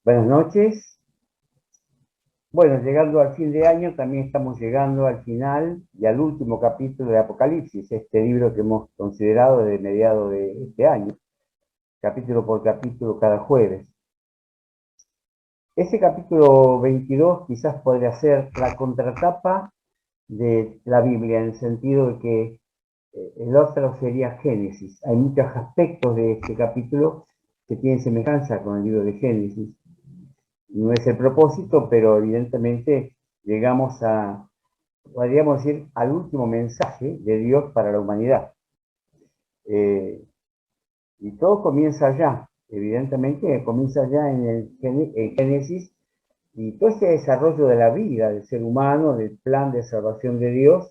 Buenas noches. Bueno, llegando al fin de año, también estamos llegando al final y al último capítulo de Apocalipsis, este libro que hemos considerado desde mediados de este año, capítulo por capítulo cada jueves. Ese capítulo 22 quizás podría ser la contratapa de la Biblia, en el sentido de que el otro sería Génesis. Hay muchos aspectos de este capítulo que tienen semejanza con el libro de Génesis. No es el propósito, pero evidentemente llegamos podríamos decir, al último mensaje de Dios para la humanidad. Eh, y todo comienza allá, evidentemente comienza allá en Génesis, y todo este desarrollo de la vida del ser humano, del plan de salvación de Dios,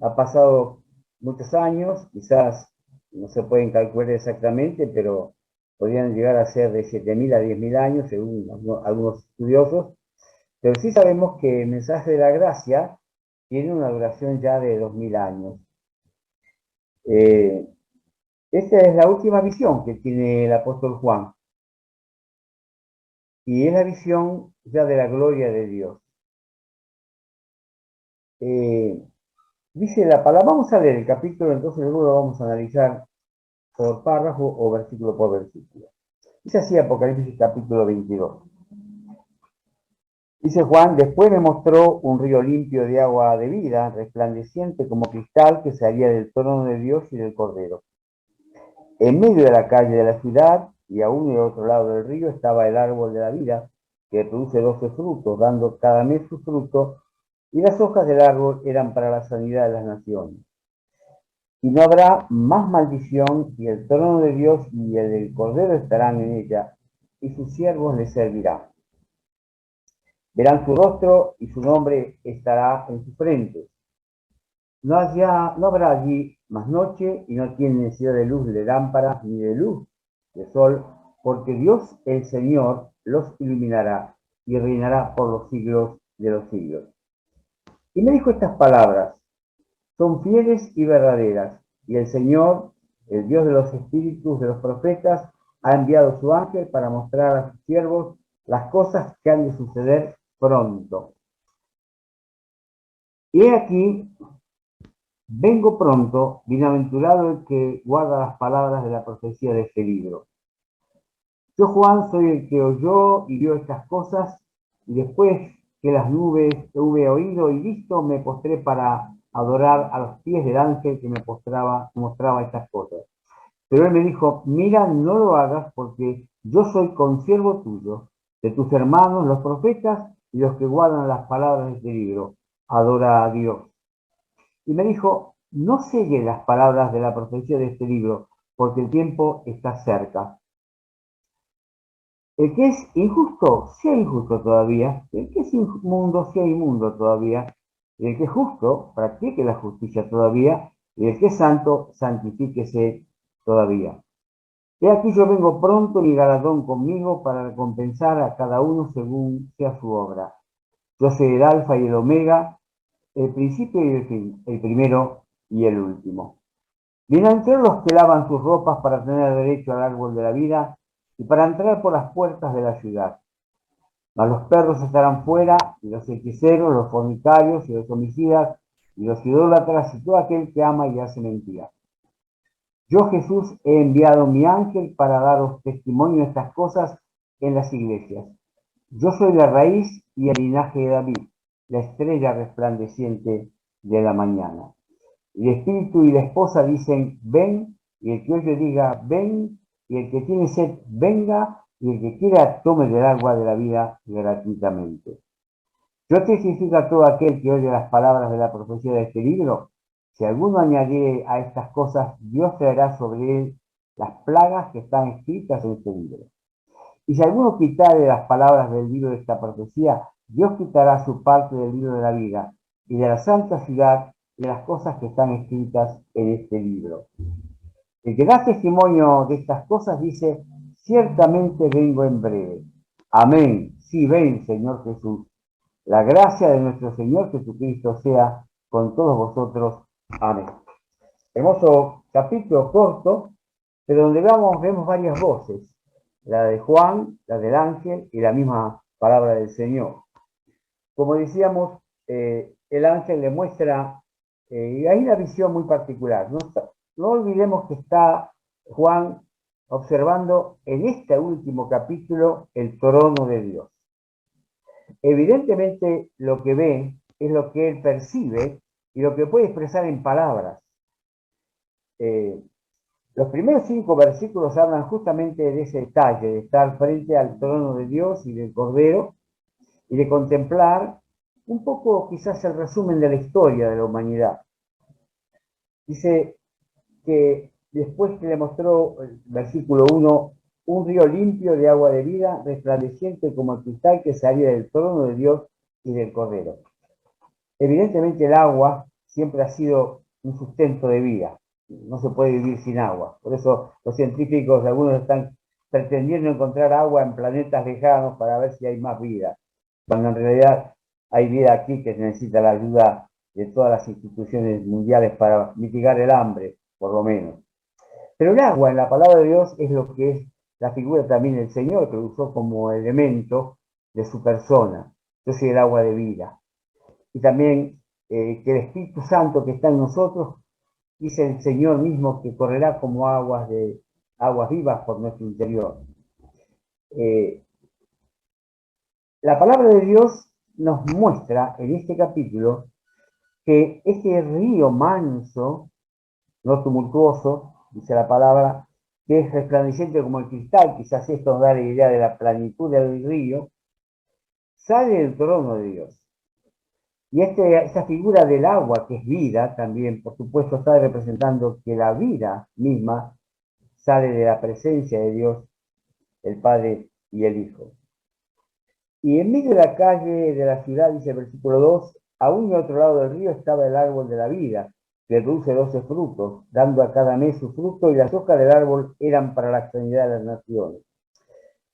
ha pasado muchos años, quizás no se pueden calcular exactamente, pero podrían llegar a ser de 7.000 a 10.000 años, según algunos estudiosos. Pero sí sabemos que el mensaje de la gracia tiene una duración ya de 2.000 años. Eh, Esta es la última visión que tiene el apóstol Juan, y es la visión ya de la gloria de Dios. Eh, Dice la palabra, vamos a leer el capítulo, entonces luego lo vamos a analizar por párrafo o versículo por versículo. Dice así Apocalipsis capítulo 22. Dice Juan, después me mostró un río limpio de agua de vida, resplandeciente como cristal, que salía del trono de Dios y del Cordero. En medio de la calle de la ciudad, y aún del otro lado del río, estaba el árbol de la vida, que produce 12 frutos, dando cada mes su fruto, y las hojas del árbol eran para la sanidad de las naciones. Y no habrá más maldición, y el trono de Dios y el del Cordero estarán en ella, y sus siervos le servirán. Verán su rostro, y su nombre estará en su frente. No habrá allí más noche, y no tienen necesidad de luz de lámparas ni de luz de sol, porque Dios el Señor los iluminará y reinará por los siglos de los siglos. Y me dijo estas palabras: son fieles y verdaderas, y el Señor, el Dios de los espíritus de los profetas, ha enviado su ángel para mostrar a sus siervos las cosas que han de suceder pronto. Y he aquí, vengo pronto, bienaventurado el que guarda las palabras de la profecía de este libro. Yo, Juan, soy el que oyó y vio estas cosas, y después que las nubes hube oído y visto, me postré para adorar a los pies del ángel que me mostraba estas cosas. Pero él me dijo, mira, no lo hagas, porque yo soy consiervo tuyo, de tus hermanos los profetas y los que guardan las palabras de este libro. Adora a Dios. Y me dijo, no selles las palabras de la profecía de este libro, porque el tiempo está cerca. El que es injusto, sea injusto todavía. El que es inmundo, sea inmundo todavía. El que es justo, practique la justicia todavía. Y el que es santo, santifíquese todavía. He aquí yo vengo pronto, mi galardón conmigo, para recompensar a cada uno según sea su obra. Yo soy el alfa y el omega, el principio y el fin, el primero y el último. Bienaventurados los que lavan sus ropas para tener derecho al árbol de la vida y para entrar por las puertas de la ciudad. Mas los perros estarán fuera, y los hechiceros, los fornicarios, y los homicidas, y los idólatras, y todo aquel que ama y hace mentira. Yo, Jesús, he enviado mi ángel para daros testimonio de estas cosas en las iglesias. Yo soy la raíz y el linaje de David, la estrella resplandeciente de la mañana. El espíritu y la esposa dicen, ven, y el que oye diga, ven, y el que tiene sed, venga, y el que quiera tome del agua de la vida gratuitamente. Yo testifico a todo aquel que oye las palabras de la profecía de este libro. Si alguno añadiere a estas cosas, Dios traerá sobre él las plagas que están escritas en este libro. Y si alguno quitare las palabras del libro de esta profecía, Dios quitará su parte del libro de la vida y de la santa ciudad y de las cosas que están escritas en este libro. El que da testimonio de estas cosas dice, ciertamente vengo en breve. Amén. Sí, ven, Señor Jesús. La gracia de nuestro Señor Jesucristo sea con todos vosotros. Amén. Hermoso capítulo corto, pero donde vemos varias voces. la de Juan, la del ángel y la misma palabra del Señor. Como decíamos, el ángel le muestra, y hay una visión muy particular. No olvidemos que está Juan observando en este último capítulo el trono de Dios. Evidentemente lo que ve es lo que él percibe y lo que puede expresar en palabras. Los primeros 5 versículos hablan justamente de ese detalle, de estar frente al trono de Dios y del Cordero, y de contemplar un poco quizás el resumen de la historia de la humanidad. Dice que después que le mostró, el versículo 1, un río limpio de agua de vida, resplandeciente como el cristal que salía del trono de Dios y del Cordero. Evidentemente el agua siempre ha sido un sustento de vida. No se puede vivir sin agua. Por eso los científicos, algunos están pretendiendo encontrar agua en planetas lejanos para ver si hay más vida, cuando en realidad hay vida aquí que necesita la ayuda de todas las instituciones mundiales para mitigar el hambre, por lo menos. Pero el agua en la palabra de Dios es lo que es la figura también del Señor, que lo usó como elemento de su persona. Yo soy el agua de vida. Y también que el Espíritu Santo que está en nosotros, dice el Señor mismo, que correrá como aguas vivas por nuestro interior. La palabra de Dios nos muestra en este capítulo que este río manso, no tumultuoso, dice la palabra, que es resplandeciente como el cristal, quizás esto nos da la idea de la planitud del río, sale del trono de Dios. Y esta figura del agua, que es vida, también, por supuesto, está representando que la vida misma sale de la presencia de Dios, el Padre y el Hijo. Y en medio de la calle de la ciudad, dice el versículo 2, a un y otro lado del río estaba el árbol de la vida, que produce 12 frutos, dando a cada mes su fruto, y las hojas del árbol eran para la sanidad de las naciones.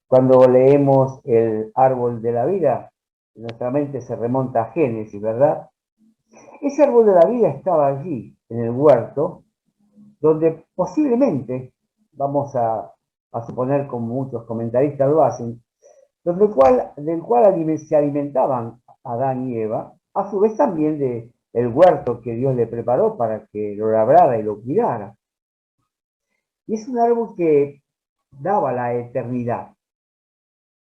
Cuando leemos el árbol de la vida, nuestra mente se remonta a Génesis, ¿verdad? Ese árbol de la vida estaba allí, en el huerto, donde posiblemente, vamos a suponer como muchos comentaristas lo hacen, del cual se alimentaban Adán y Eva, a su vez también del huerto que Dios le preparó para que lo labrara y lo cuidara. Y es un árbol que daba la eternidad.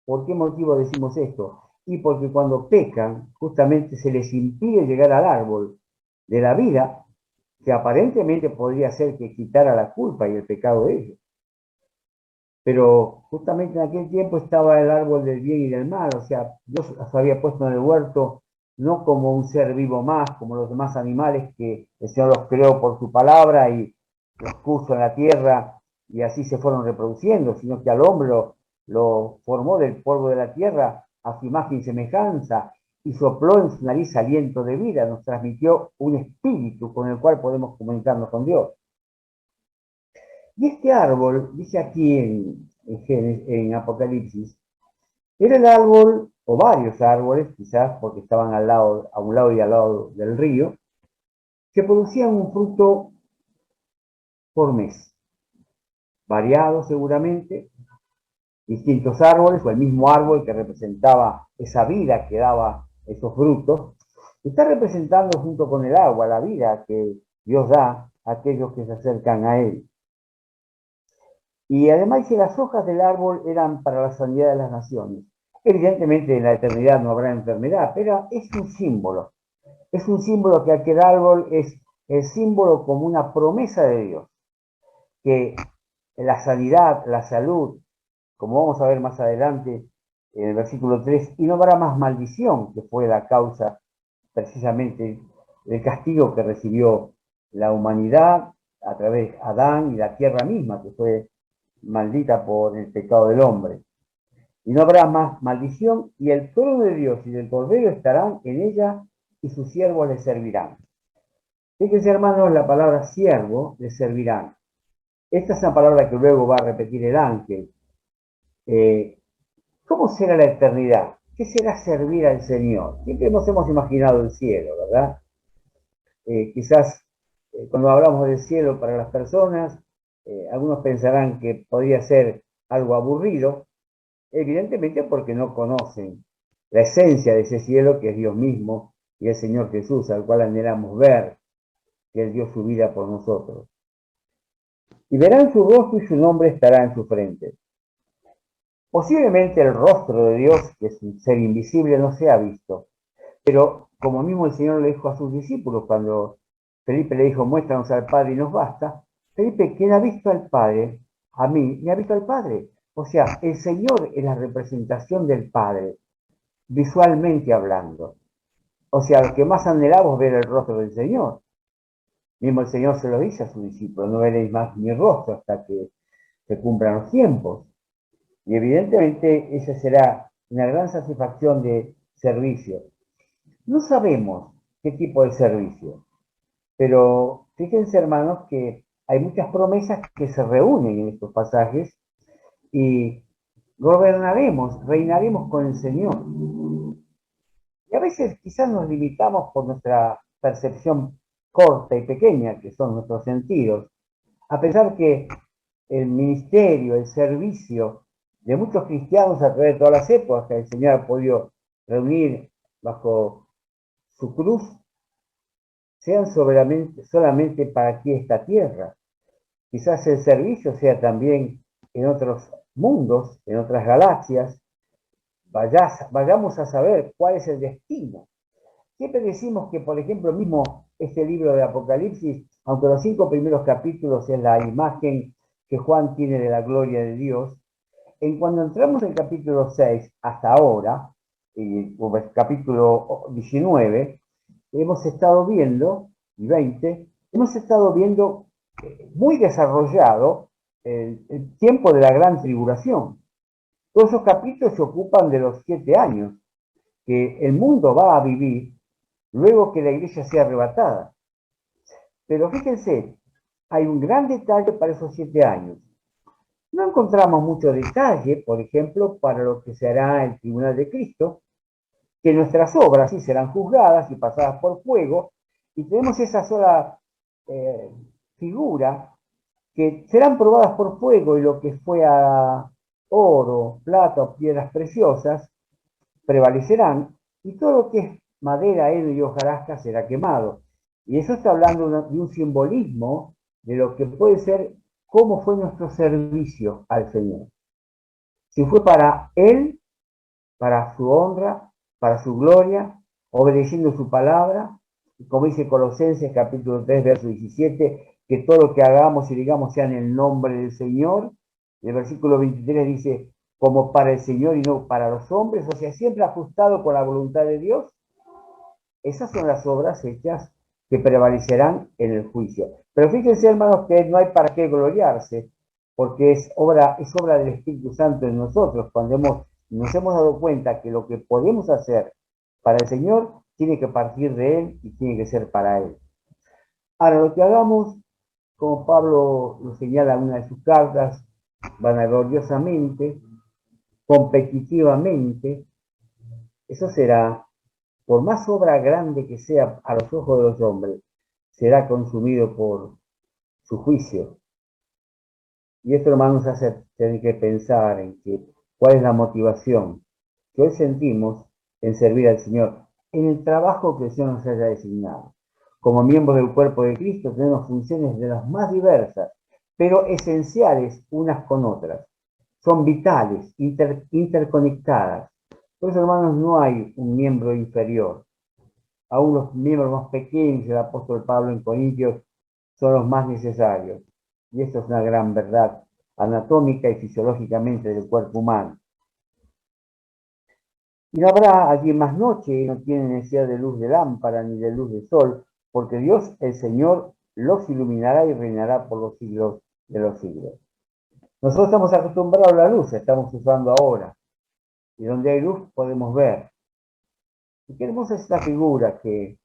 ¿Por qué motivo decimos esto? Y porque cuando pecan, justamente se les impide llegar al árbol de la vida, que aparentemente podría ser que quitara la culpa y el pecado de ellos. Pero justamente en aquel tiempo estaba el árbol del bien y del mal, o sea, Dios los había puesto en el huerto no como un ser vivo más, como los demás animales que el Señor los creó por su palabra y los puso en la tierra y así se fueron reproduciendo, sino que al hombre lo formó del polvo de la tierra a su imagen y semejanza y sopló en su nariz aliento de vida, nos transmitió un espíritu con el cual podemos comunicarnos con Dios. Y este árbol, dice aquí en Apocalipsis, era el árbol, o varios árboles, quizás porque estaban a un lado y al lado del río, que producían un fruto por mes, variado seguramente, distintos árboles, o el mismo árbol que representaba esa vida que daba esos frutos, está representando junto con el agua la vida que Dios da a aquellos que se acercan a Él. Y además dice, las hojas del árbol eran para la sanidad de las naciones. Evidentemente en la eternidad no habrá enfermedad, pero es un símbolo. Es un símbolo que aquel árbol es el símbolo como una promesa de Dios. Que la sanidad, la salud, como vamos a ver más adelante en el versículo 3, y no habrá más maldición, que fue la causa precisamente del castigo que recibió la humanidad a través de Adán y la tierra misma, que fue maldita por el pecado del hombre. Y no habrá más maldición, y el trono de Dios y del Cordero estarán en ella, y sus siervos le servirán. Fíjense, hermanos, la palabra siervo le servirán. Esta es una palabra que luego va a repetir el ángel. ¿Cómo será la eternidad? ¿Qué será servir al Señor? Siempre nos hemos imaginado el cielo, ¿verdad? Quizás cuando hablamos del cielo para las personas, algunos pensarán que podría ser algo aburrido, Evidentemente porque no conocen la esencia de ese cielo que es Dios mismo y el Señor Jesús, al cual anhelamos ver, que Él dio su vida por nosotros. Y verán su rostro y su nombre estará en su frente. Posiblemente el rostro de Dios, que es un ser invisible, no se ha visto, pero como mismo el Señor le dijo a sus discípulos cuando Felipe le dijo, muéstranos al Padre y nos basta, Felipe, quien ha visto al Padre, a mí, me ha visto al Padre. O sea, el Señor es la representación del Padre, visualmente hablando. O sea, lo que más anhelamos es ver el rostro del Señor. Mismo el Señor se lo dice a sus discípulos, no veréis más mi rostro hasta que se cumplan los tiempos. Y evidentemente esa será una gran satisfacción de servicio. No sabemos qué tipo de servicio, pero fíjense hermanos que hay muchas promesas que se reúnen en estos pasajes y gobernaremos, reinaremos con el Señor. Y a veces quizás nos limitamos por nuestra percepción corta y pequeña, que son nuestros sentidos, a pensar que el ministerio, el servicio de muchos cristianos a través de todas las épocas que el Señor ha podido reunir bajo su cruz, sean solamente para aquí esta tierra. Quizás el servicio sea también en otros mundos, en otras galaxias. Vayamos a saber cuál es el destino. Siempre decimos que, por ejemplo, mismo este libro de Apocalipsis, aunque los 5 primeros capítulos es la imagen que Juan tiene de la gloria de Dios, en cuando entramos en el capítulo 6 hasta ahora, o el capítulo 19, hemos estado viendo, y 20, hemos estado viendo muy desarrollado el tiempo de la gran tribulación. Todos esos capítulos se ocupan de los 7 años que el mundo va a vivir luego que la iglesia sea arrebatada. Pero fíjense, hay un gran detalle para esos 7 años. No encontramos mucho detalle, por ejemplo, para lo que se hará el tribunal de Cristo, que nuestras obras sí serán juzgadas y pasadas por fuego, y tenemos esa sola eh, figura, que serán probadas por fuego y lo que fue a oro, plata o piedras preciosas prevalecerán, y todo lo que es madera, heno y hojarasca será quemado. Y eso está hablando de un simbolismo de lo que puede ser cómo fue nuestro servicio al Señor. Si fue para Él, para su honra, para su gloria, obedeciendo su palabra, como dice Colosenses capítulo 3, verso 17, que todo lo que hagamos y digamos sea en el nombre del Señor. Y el versículo 23 dice, como para el Señor y no para los hombres, o sea, siempre ajustado con la voluntad de Dios. Esas son las obras hechas que prevalecerán en el juicio. Pero fíjense, hermanos, que no hay para qué gloriarse, porque es obra del Espíritu Santo en nosotros, cuando nos hemos dado cuenta que lo que podemos hacer para el Señor tiene que partir de Él y tiene que ser para Él. Ahora, lo que hagamos, como Pablo lo señala en una de sus cartas, vanagloriosamente, competitivamente, eso será, por más obra grande que sea a los ojos de los hombres, será consumido por su juicio. Y esto, hermanos, hace tener que pensar en que, cuál es la motivación que hoy sentimos en servir al Señor, en el trabajo que el Señor nos haya designado. Como miembros del cuerpo de Cristo tenemos funciones de las más diversas, pero esenciales unas con otras. Son vitales, interconectadas. Por eso, hermanos, no hay un miembro inferior. Aún los miembros más pequeños del apóstol Pablo en Corintios son los más necesarios. Y esto es una gran verdad anatómica y fisiológicamente del cuerpo humano. Y no habrá allí más noche, y no tiene necesidad de luz de lámpara ni de luz de sol, porque Dios, el Señor, los iluminará y reinará por los siglos de los siglos. Nosotros estamos acostumbrados a la luz, estamos usando ahora. Y donde hay luz podemos ver. Y qué hermosa es esta figura, que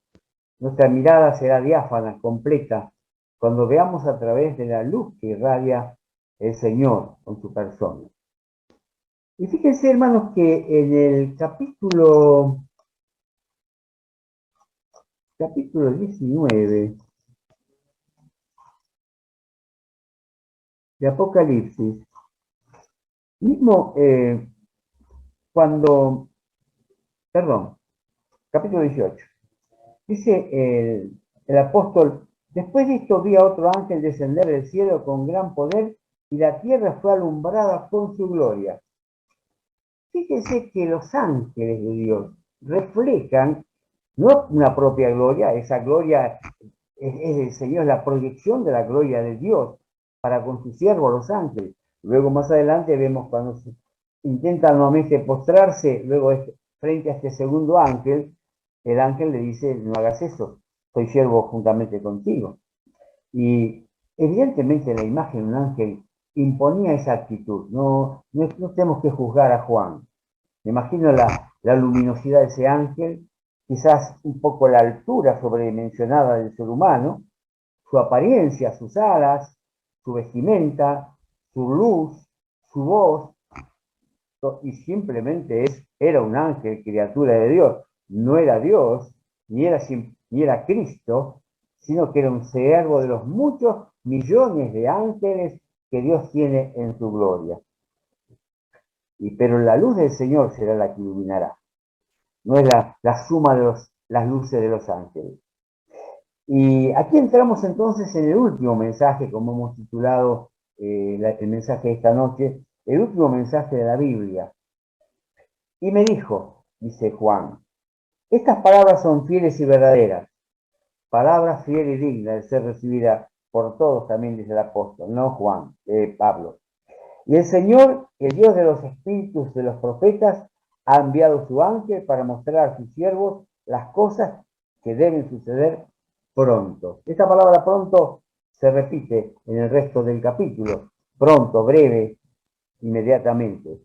nuestra mirada será diáfana, completa, cuando veamos a través de la luz que irradia el Señor con su persona. Y fíjense, hermanos, que en el capítulo 19 de Apocalipsis, mismo cuando, perdón, capítulo 18. Dice el apóstol, después de esto vi a otro ángel descender del cielo con gran poder y la tierra fue alumbrada con su gloria. Fíjense que los ángeles de Dios reflejan no una propia gloria, esa gloria es del Señor, la proyección de la gloria de Dios para con sus siervos los ángeles. Luego más adelante vemos cuando intentan nuevamente postrarse, luego frente a este segundo ángel, el ángel le dice, no hagas eso, soy siervo juntamente contigo. Y evidentemente la imagen de un ángel imponía esa actitud. No tenemos que juzgar a Juan. Me imagino la luminosidad de ese ángel, quizás un poco la altura sobredimensionada del ser humano, su apariencia, sus alas, su vestimenta, su luz, su voz, y simplemente era un ángel, criatura de Dios. No era Dios, ni era Cristo, sino que era un siervo de los muchos millones de ángeles que Dios tiene en su gloria. Pero la luz del Señor será la que iluminará. No es la suma de las luces de los ángeles. Y aquí entramos entonces en el último mensaje, como hemos titulado el mensaje de esta noche, el último mensaje de la Biblia. Y me dijo, dice Juan, estas palabras son fieles y verdaderas, palabras fieles y dignas de ser recibidas por todos, también dice el apóstol, no Juan, Pablo. Y el Señor, el Dios de los espíritus de los profetas, ha enviado su ángel para mostrar a sus siervos las cosas que deben suceder pronto. Esta palabra pronto se repite en el resto del capítulo. Pronto, breve, inmediatamente.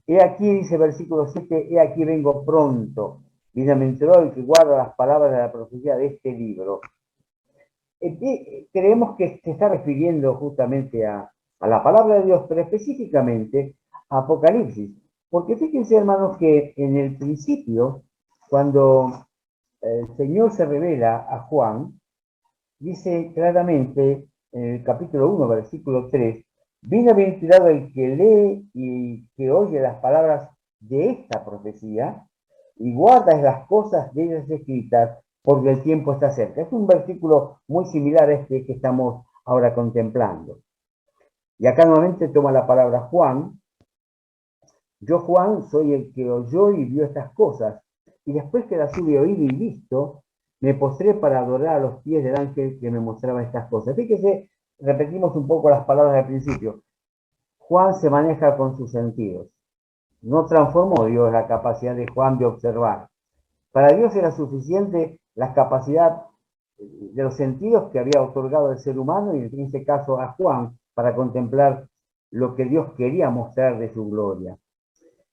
He aquí, dice versículo 7, he aquí vengo pronto. Bienaventurado el que guarda las palabras de la profecía de este libro. Creemos que se está refiriendo justamente a la palabra de Dios, pero específicamente a Apocalipsis. Porque fíjense, hermanos, que en el principio, cuando el Señor se revela a Juan, dice claramente en el capítulo 1, versículo 3, bienaventurado el que lee y que oye las palabras de esta profecía y guarda las cosas de ellas escritas, porque el tiempo está cerca. Es un versículo muy similar a este que estamos ahora contemplando. Y acá nuevamente toma la palabra Juan. Yo, Juan, soy el que oyó y vio estas cosas, y después que las hube oído y visto, me postré para adorar a los pies del ángel que me mostraba estas cosas. Fíjese, repetimos un poco las palabras del principio. Juan se maneja con sus sentidos. No transformó Dios la capacidad de Juan de observar. Para Dios era suficiente la capacidad de los sentidos que había otorgado el ser humano, y en este caso a Juan, para contemplar lo que Dios quería mostrar de su gloria.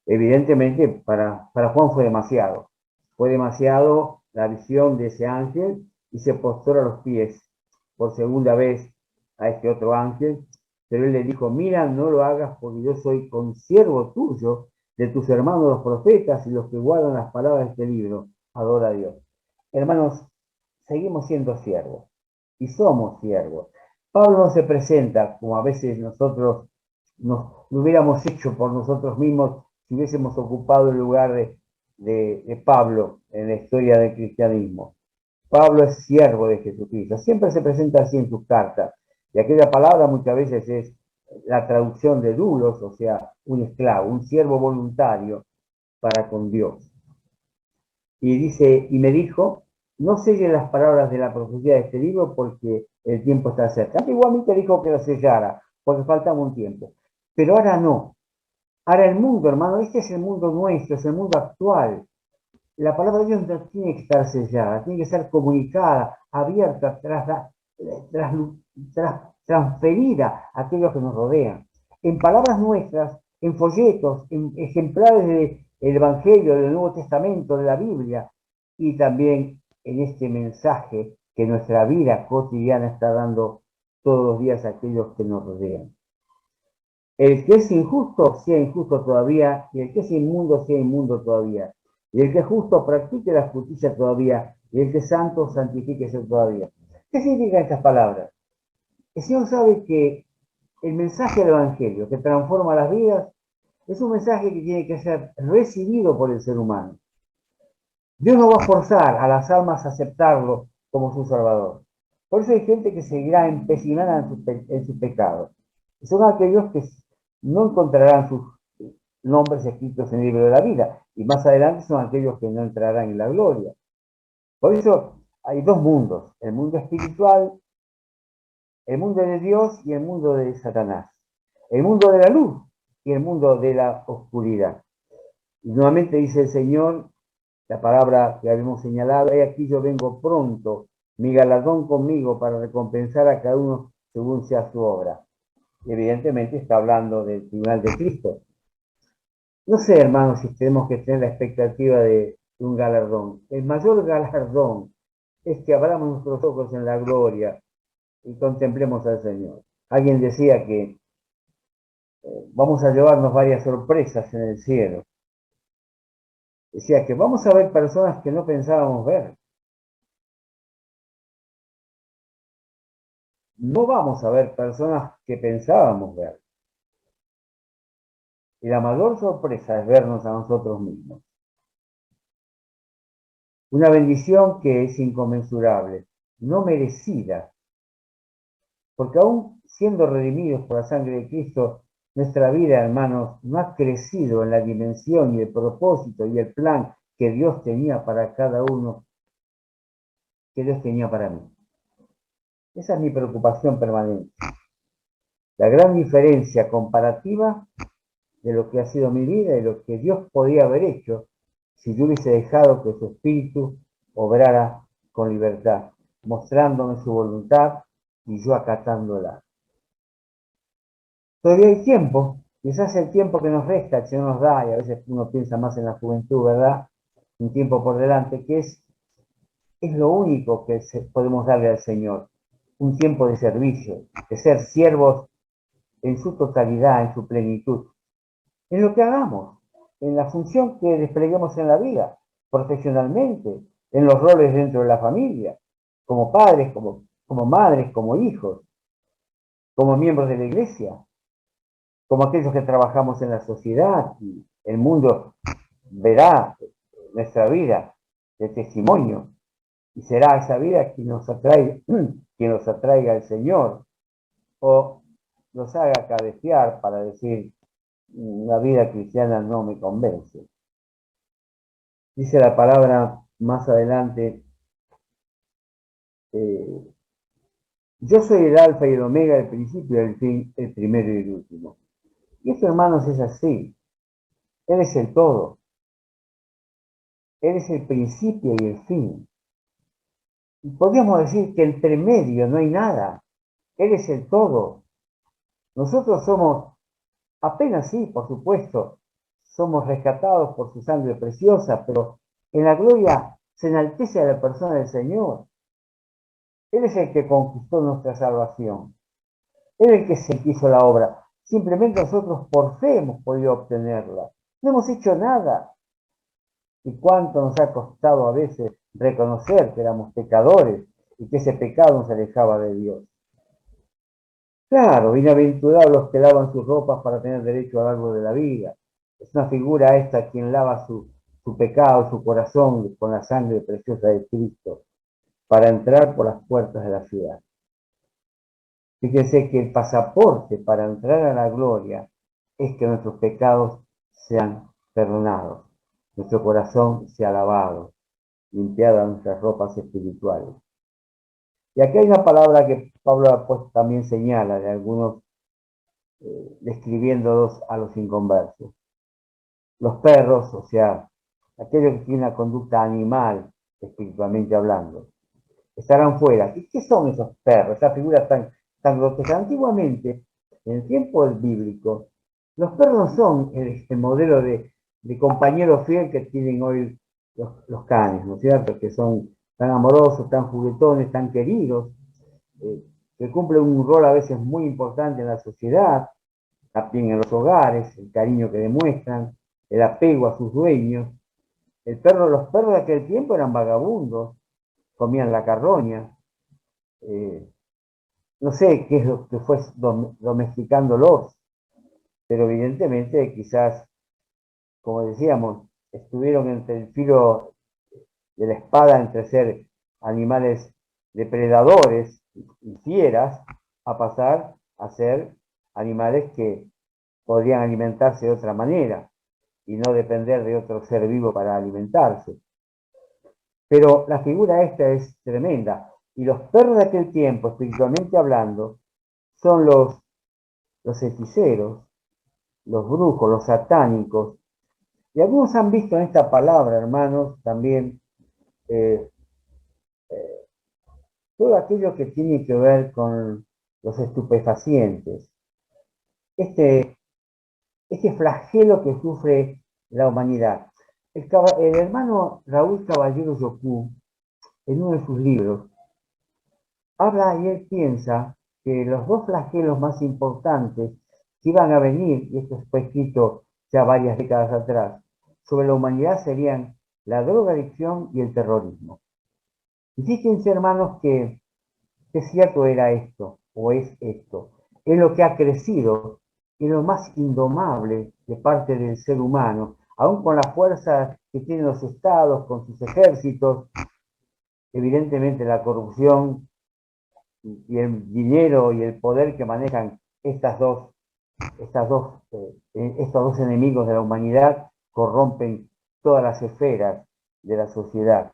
Evidentemente, para Juan fue demasiado. Fue demasiado la visión de ese ángel y se postró a los pies por segunda vez a este otro ángel. Pero él le dijo, mira, no lo hagas porque yo soy consiervo tuyo, de tus hermanos los profetas y los que guardan las palabras de este libro. Adora a Dios. Hermanos, seguimos siendo siervos y somos siervos. Pablo no se presenta como a veces nosotros lo hubiéramos hecho por nosotros mismos si hubiésemos ocupado el lugar de Pablo en la historia del cristianismo. Pablo es siervo de Jesucristo. Siempre se presenta así en sus cartas. Y aquella palabra muchas veces es la traducción de doulos, o sea, un esclavo, un siervo voluntario para con Dios. Y dice, y me dijo, no selle las palabras de la profecía de este libro porque el tiempo está cerca. Antiguamente dijo que lo sellara, porque faltaba un tiempo. Pero ahora no. Ahora el mundo, hermano, este es el mundo nuestro, es el mundo actual. La palabra de Dios no tiene que estar sellada, tiene que ser comunicada, abierta, transferida a aquellos que nos rodean. En palabras nuestras, en folletos, en ejemplares del Evangelio, del Nuevo Testamento, de la Biblia, y también en este mensaje que nuestra vida cotidiana está dando todos los días a aquellos que nos rodean. El que es injusto, sea injusto todavía, y el que es inmundo, sea inmundo todavía. Y el que es justo, practique la justicia todavía, y el que es santo, santifíquese todavía. ¿Qué significan estas palabras? El Señor sabe que el mensaje del Evangelio que transforma las vidas Es un mensaje que tiene que ser recibido por el ser humano. Dios no va a forzar a las almas a aceptarlo como su Salvador. Por eso hay gente que seguirá empecinada en su pecado. Son aquellos que no encontrarán sus nombres escritos en el libro de la vida. Y más adelante son aquellos que no entrarán en la gloria. Por eso hay dos mundos, el mundo espiritual, el mundo de Dios y el mundo de Satanás. El mundo de la luz y el mundo de la oscuridad. Y nuevamente dice el Señor, la palabra que habíamos señalado, he aquí yo vengo pronto, mi galardón conmigo para recompensar a cada uno según sea su obra. Y evidentemente está hablando del tribunal de Cristo. No sé, hermanos, si tenemos que tener la expectativa de un galardón. El mayor galardón es que abramos nuestros ojos en la gloria y contemplemos al Señor. Alguien decía que vamos a llevarnos varias sorpresas en el cielo. Decía que vamos a ver personas que no pensábamos ver. No vamos a ver personas que pensábamos ver. Y la mayor sorpresa es vernos a nosotros mismos. Una bendición que es inconmensurable, no merecida, porque aún siendo redimidos por la sangre de Cristo, nuestra vida, hermanos, no ha crecido en la dimensión y el propósito y el plan que Dios tenía para cada uno, que Dios tenía para mí. Esa es mi preocupación permanente. La gran diferencia comparativa de lo que ha sido mi vida y lo que Dios podía haber hecho si yo hubiese dejado que su espíritu obrara con libertad, mostrándome su voluntad y yo acatándola. Todavía hay tiempo, quizás el tiempo que nos resta, el Señor nos da, y a veces uno piensa más en la juventud, ¿verdad? Un tiempo por delante, que es lo único que podemos darle al Señor, un tiempo de servicio, de ser siervos en su totalidad, en su plenitud, en lo que hagamos, en la función que despleguemos en la vida, profesionalmente, en los roles dentro de la familia, como padres, como madres, como hijos, como miembros de la iglesia, como aquellos que trabajamos en la sociedad y el mundo verá nuestra vida de testimonio y será esa vida quien nos atraiga, quien nos atraiga al Señor o nos haga cabecear para decir la vida cristiana no me convence. Dice la palabra más adelante, eh, yo soy el alfa y el omega, el principio y el fin, el primero y el último. Y esto, hermanos, es así. Él es el todo. Él es el principio y el fin. Y podríamos decir que entre medio no hay nada. Él es el todo. Nosotros somos, apenas sí, por supuesto, somos rescatados por su sangre preciosa, pero en la gloria se enaltece a la persona del Señor. Él es el que conquistó nuestra salvación. Él es el que se hizo la obra. Simplemente nosotros por fe hemos podido obtenerla. No hemos hecho nada. Y cuánto nos ha costado a veces reconocer que éramos pecadores y que ese pecado nos alejaba de Dios. Claro, bienaventurados los que lavan sus ropas para tener derecho al árbol de la vida. Es una figura esta quien lava su pecado, su corazón con la sangre preciosa de Cristo para entrar por las puertas de la ciudad. Fíjense que el pasaporte para entrar a la gloria es que nuestros pecados sean perdonados, nuestro corazón sea lavado, limpiadas nuestras ropas espirituales. Y aquí hay una palabra que Pablo pues, también señala de algunos describiéndolos a los inconversos. Los perros, o sea, aquellos que tienen una conducta animal, espiritualmente hablando, estarán fuera. ¿Y qué son esos perros? Esas figuras tan grotescas. Antiguamente, en el tiempo del bíblico, los perros no son el modelo de compañero fiel que tienen hoy los canes, ¿no es cierto? Que son tan amorosos, tan juguetones, tan queridos, que cumplen un rol a veces muy importante en la sociedad, también en los hogares, el cariño que demuestran, el apego a sus dueños. Los perros de aquel tiempo eran vagabundos, comían la carroña, no sé qué es lo que fue domesticándolos, pero evidentemente quizás, como decíamos, estuvieron entre el filo de la espada entre ser animales depredadores y fieras a pasar a ser animales que podrían alimentarse de otra manera y no depender de otro ser vivo para alimentarse. Pero la figura esta es tremenda. Y los perros de aquel tiempo, espiritualmente hablando, son los hechiceros, los brujos, los satánicos. Y algunos han visto en esta palabra, hermanos, también eh, todo aquello que tiene que ver con los estupefacientes. Este, este flagelo que sufre la humanidad. El hermano Raúl Caballero Yocú, en uno de sus libros, habla y él piensa que los dos flagelos más importantes que iban a venir, y esto fue escrito ya varias décadas atrás, sobre la humanidad serían la drogadicción y el terrorismo. Y fíjense, hermanos, que cierto era esto, o es esto. Es lo que ha crecido, es lo más indomable de parte del ser humano, aún con la fuerza que tienen los estados, con sus ejércitos, evidentemente la corrupción y el dinero y el poder que manejan estos dos enemigos de la humanidad corrompen todas las esferas de la sociedad.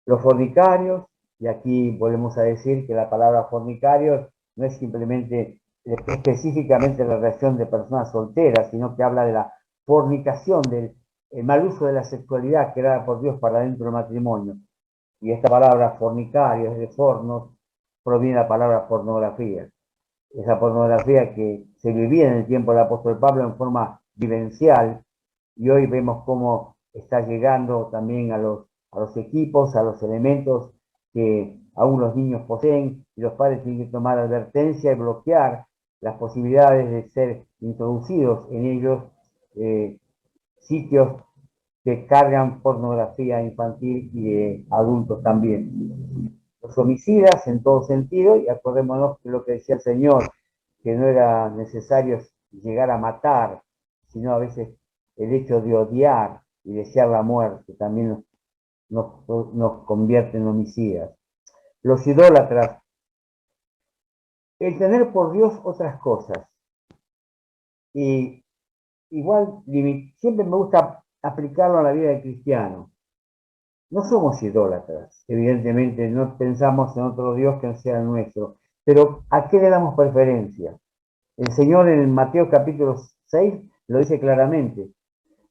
Los fornicarios, y aquí volvemos a decir que la palabra fornicarios no es simplemente específicamente la relación de personas solteras, sino que habla de la fornicación, del mal uso de la sexualidad creada por Dios para dentro del matrimonio. Y esta palabra fornicarios, de fornos, proviene de la palabra pornografía. Esa pornografía que se vivía en el tiempo del apóstol Pablo en forma vivencial, y hoy vemos cómo está llegando también a los equipos, a los elementos que aún los niños poseen, y los padres tienen que tomar advertencia y bloquear las posibilidades de ser introducidos en ellos sitios que cargan pornografía infantil y de adultos también. Los homicidas en todo sentido, y acordémonos de lo que decía el Señor, que no era necesario llegar a matar, sino a veces el hecho de odiar y desear la muerte también nos convierte en homicidas. Los idólatras, el tener por Dios otras cosas. Y igual, siempre me gusta aplicarlo a la vida del cristiano. No somos idólatras, evidentemente no pensamos en otro Dios que no sea el nuestro, pero ¿a qué le damos preferencia? El Señor en Mateo capítulo 6 lo dice claramente,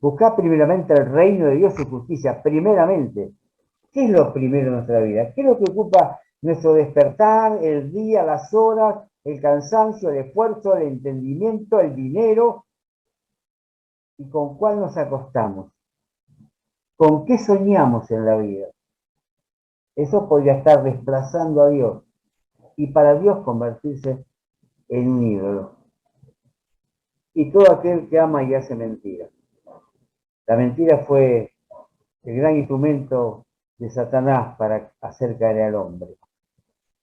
buscad primeramente el reino de Dios y justicia, primeramente. ¿Qué es lo primero en nuestra vida? ¿Qué es lo que ocupa nuestro despertar, el día, las horas, el cansancio, el esfuerzo, el entendimiento, el dinero? ¿Y con cuál nos acostamos? ¿Con qué soñamos en la vida? Eso podría estar desplazando a Dios y para Dios convertirse en un ídolo. Y todo aquel que ama y hace mentira. La mentira fue el gran instrumento de Satanás para hacer caer al hombre.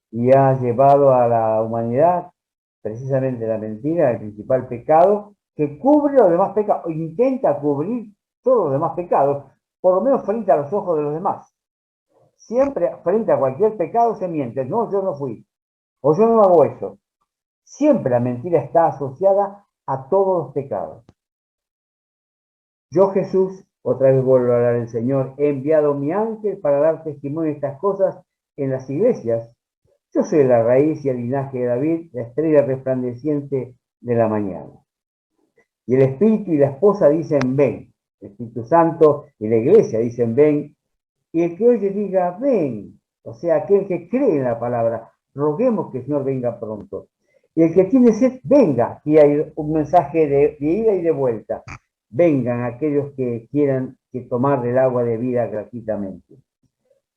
Y ha llevado a la humanidad, precisamente la mentira, el principal pecado, que cubre los demás pecados, o intenta cubrir todos los demás pecados, por lo menos frente a los ojos de los demás. Siempre frente a cualquier pecado se miente, no, yo no fui, o yo no hago eso. Siempre la mentira está asociada a todos los pecados. Yo, Jesús, otra vez vuelvo a hablar el Señor, he enviado mi ángel para dar testimonio de estas cosas en las iglesias. Yo soy la raíz y el linaje de David, la estrella resplandeciente de la mañana. Y el Espíritu y la esposa dicen ven. El Espíritu Santo y la iglesia dicen ven. Y el que oye diga ven. O sea, aquel que cree en la palabra, roguemos que el Señor venga pronto. Y el que tiene sed, venga. Y hay un mensaje de ida y de vuelta. Vengan aquellos que quieran que tomar del agua de vida gratuitamente.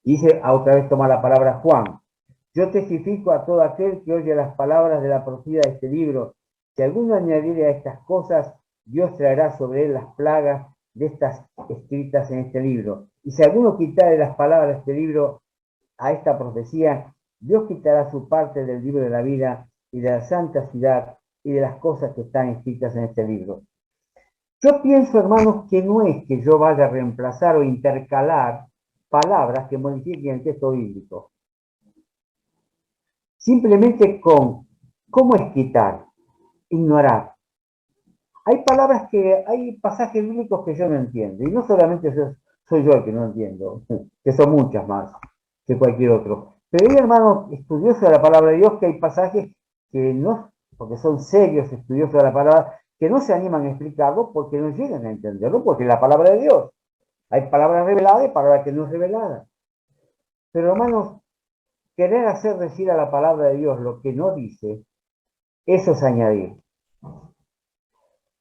Y dice, otra vez toma la palabra Juan. Yo testifico a todo aquel que oye las palabras de la profecía de este libro. Si alguno añadiere a estas cosas, Dios traerá sobre él las plagas de estas escritas en este libro. Y si alguno quitare las palabras de este libro a esta profecía, Dios quitará su parte del libro de la vida y de la santa ciudad y de las cosas que están escritas en este libro. Yo pienso, hermanos, que no es que yo vaya a reemplazar o intercalar palabras que modifiquen el texto bíblico. Simplemente con cómo es quitar, ignorar. Hay pasajes bíblicos que yo no entiendo, y no solamente soy yo el que no entiendo, que son muchas más que cualquier otro. Pero hay hermanos estudiosos de la palabra de Dios que hay pasajes que no, porque son serios estudiosos de la palabra, que no se animan a explicarlo porque no llegan a entenderlo, porque es la palabra de Dios. Hay palabras reveladas y palabras que no es revelada. Pero hermanos, querer hacer decir a la palabra de Dios lo que no dice, eso es añadir.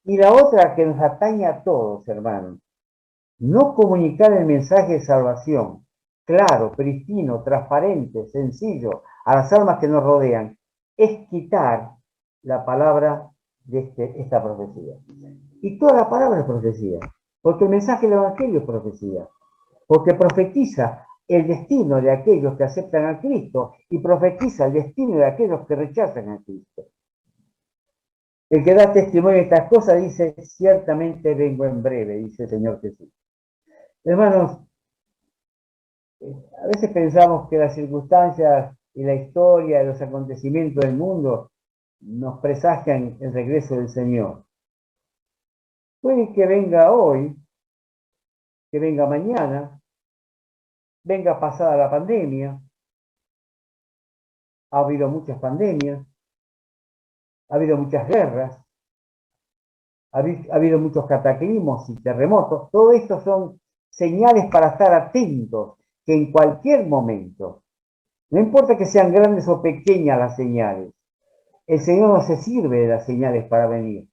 Y la otra que nos atañe a todos, hermanos, no comunicar el mensaje de salvación, claro, pristino, transparente, sencillo, a las almas que nos rodean, es quitar la palabra de esta profecía. Y toda la palabra es profecía, porque el mensaje del Evangelio es profecía, porque profetiza el destino de aquellos que aceptan a Cristo y profetiza el destino de aquellos que rechazan a Cristo. El que da testimonio de estas cosas dice, ciertamente vengo en breve, dice el Señor Jesús. Hermanos, a veces pensamos que las circunstancias y la historia de los acontecimientos del mundo nos presagian el regreso del Señor. Puede que venga hoy, que venga mañana, venga pasada la pandemia. Ha habido muchas pandemias, ha habido muchas guerras, ha habido muchos cataclismos y terremotos. Todo esto son señales para estar atentos, que en cualquier momento, no importa que sean grandes o pequeñas las señales, el Señor no se sirve de las señales para venir.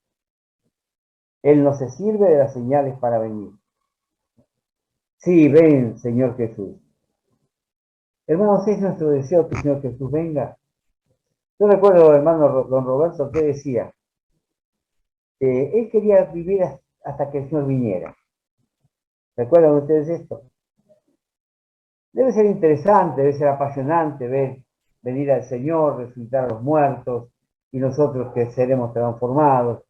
Él no se sirve de las señales para venir. Sí, ven, Señor Jesús. Hermanos, es nuestro deseo que el Señor Jesús venga. Yo recuerdo, hermano don Roberto, que decía que él quería vivir hasta que el Señor viniera. ¿Recuerdan ustedes esto? Debe ser interesante, debe ser apasionante ver venir al Señor, resucitar a los muertos y nosotros que seremos transformados.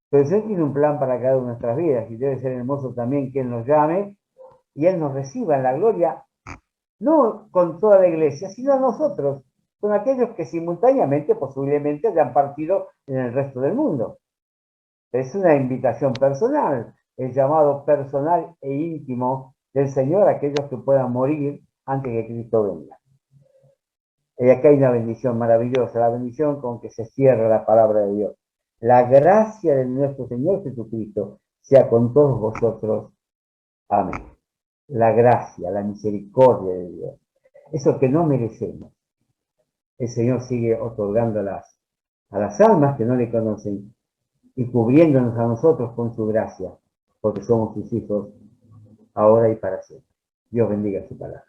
Pero el Señor tiene un plan para cada una de nuestras vidas y debe ser hermoso también que Él nos llame y Él nos reciba en la gloria, no con toda la iglesia, sino a nosotros, con aquellos que simultáneamente, posiblemente, hayan partido en el resto del mundo. Es una invitación personal, el llamado personal e íntimo del Señor a aquellos que puedan morir antes que Cristo venga. Y acá hay una bendición maravillosa, la bendición con que se cierra la palabra de Dios. La gracia de nuestro Señor Jesucristo sea con todos vosotros. Amén. La gracia, la misericordia de Dios. Eso que no merecemos. El Señor sigue otorgándolas a las almas que no le conocen y cubriéndonos a nosotros con su gracia, porque somos sus hijos ahora y para siempre. Dios bendiga su palabra.